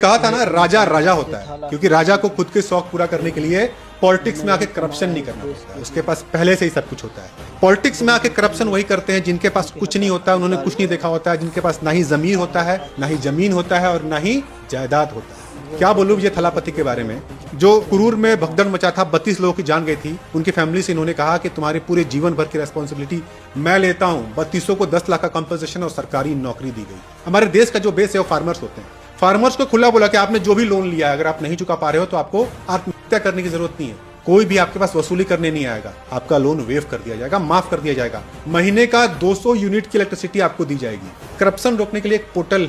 कहा था ना, राजा राजा होता है, क्योंकि राजा को खुद के शौक पूरा करने के लिए पॉलिटिक्स में आके करप्शन नहीं करना पड़ता है, उसके पास पहले से ही सब कुछ होता है। पॉलिटिक्स में आके करप्शन वही करते हैं जिनके पास कुछ नहीं होता है, उन्होंने कुछ नहीं देखा होता है, जिनके पास ना ही जमीर होता है, ना ही जमीन होता है और ना ही जायदाद होता है। क्या बोलूं विजय थालापति के बारे में, जो कुरूर में भगदड़ मचा था, 32 लोगों की जान गई थी। उनकी फैमिली से इन्होंने कहा कि तुम्हारे पूरे जीवन भर की रेस्पॉन्सिबिलिटी मैं लेता हूं। 32 को 10 लाख का कंपनसेशन और सरकारी नौकरी दी गई। हमारे देश का जो बेस है वो फार्मर्स होते हैं। फार्मर्स को खुला बोला कि आपने जो भी लोन लिया है, अगर आप नहीं चुका पा रहे हो तो आपको आत्महत्या करने की जरूरत नहीं है, कोई भी आपके पास वसूली करने नहीं आएगा, आपका लोन वेव कर दिया जाएगा, माफ कर दिया जाएगा। महीने का 200 यूनिट की इलेक्ट्रिसिटी आपको दी जाएगी। करप्शन रोकने के लिए एक पोर्टल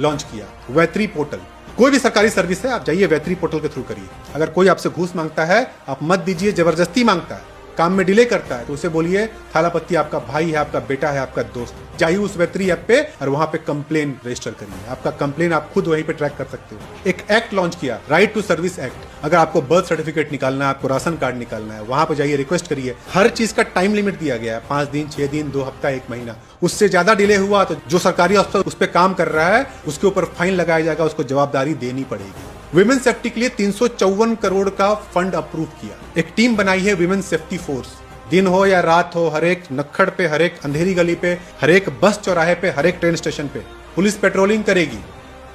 लॉन्च किया, वैत्री पोर्टल। कोई भी सरकारी सर्विस है, आप जाइए वैत्री पोर्टल के थ्रू करिए। अगर कोई आपसे घूस मांगता है आप मत दीजिए, जबरदस्ती मांगता है, काम में डिले करता है, तो उसे बोलिए थालापति आपका भाई है, आपका बेटा है, आपका दोस्त। जाइए उस वैत्री ऐप पे और वहां पे कंप्लेन रजिस्टर करिए। आपका कंप्लेन आप खुद वहीं पे ट्रैक कर सकते हो। एक एक्ट लॉन्च किया, राइट टू सर्विस एक्ट। अगर आपको बर्थ सर्टिफिकेट निकालना है, आपको राशन कार्ड निकालना है, वहां पे जाइए, रिक्वेस्ट करिए। हर चीज का टाइम लिमिट दिया गया है, 5 दिन, 6 दिन, 2 हफ्ता, 1 महीना। उससे ज्यादा डिले हुआ तो जो सरकारी अफसर उस पर काम कर रहा है उसके ऊपर फाइन लगाया जाएगा, उसको जवाबदारी देनी पड़ेगी। विमेन सेफ्टी के लिए 354 करोड़ का फंड अप्रूव किया। एक टीम बनाई है विमेन सेफ्टी फोर्स। दिन हो या रात हो, हर एक नक्खड़ पे, हर एक अंधेरी गली पे, हर एक बस चौराहे पे, हर एक ट्रेन स्टेशन पे पुलिस पेट्रोलिंग करेगी।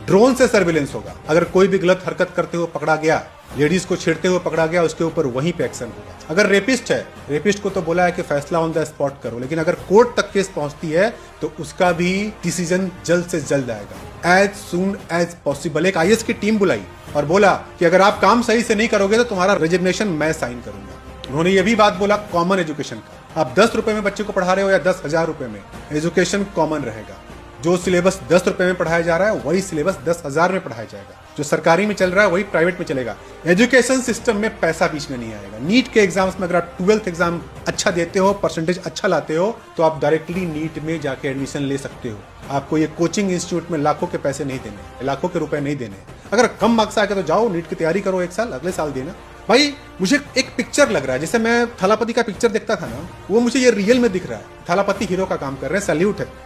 ड्रोन से सर्विलेंस होगा। अगर कोई भी गलत हरकत करते हुए पकड़ा गया, लेडीज को छेड़ते हुए पकड़ा गया, उसके ऊपर वहीं पे एक्शन होगा। अगर रेपिस्ट है, रेपिस्ट को तो बोला है कि फैसला ऑन द स्पॉट करो, लेकिन अगर कोर्ट तक केस पहुंचती है तो उसका भी डिसीजन जल्द से जल्द आएगा, एज सून एज पॉसिबल। एक IAS की टीम बुलाई और बोला कि अगर आप काम सही से नहीं करोगे तो तुम्हारा रेजिग्नेशन मैं साइन करूंगा। उन्होंने ये भी बात बोला कॉमन एजुकेशन का। आप 10 रुपए में बच्चे को पढ़ा रहे हो या 10,000 रुपए में, एजुकेशन कॉमन रहेगा। जो सिलेबस 10 रुपए में पढ़ाया जा रहा है वही सिलेबस 10,000 में पढ़ाया जाएगा। जो सरकारी में चल रहा है वही प्राइवेट में चलेगा। एजुकेशन सिस्टम में पैसा बीच में नहीं आएगा। नीट के एग्जाम्स में अगर आप 12th एग्जाम अच्छा देते हो, परसेंटेज अच्छा लाते हो, तो आप डायरेक्टली नीट में जाके एडमिशन ले सकते हो। आपको ये कोचिंग इंस्टीट्यूट में लाखों के पैसे नहीं देने, लाखों के रुपए नहीं देने। अगर कम मार्क्स आ गए तो जाओ नीट की तैयारी करो 1 साल, अगले साल देना। भाई मुझे एक पिक्चर लग रहा है, जैसे मैं थालापति का पिक्चर देखता था ना, वो मुझे ये रियल में दिख रहा है। थालापति हीरो का काम कर रहे हैं।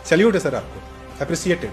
सैल्यूट है सर आपको, अप्रिसिएटेड।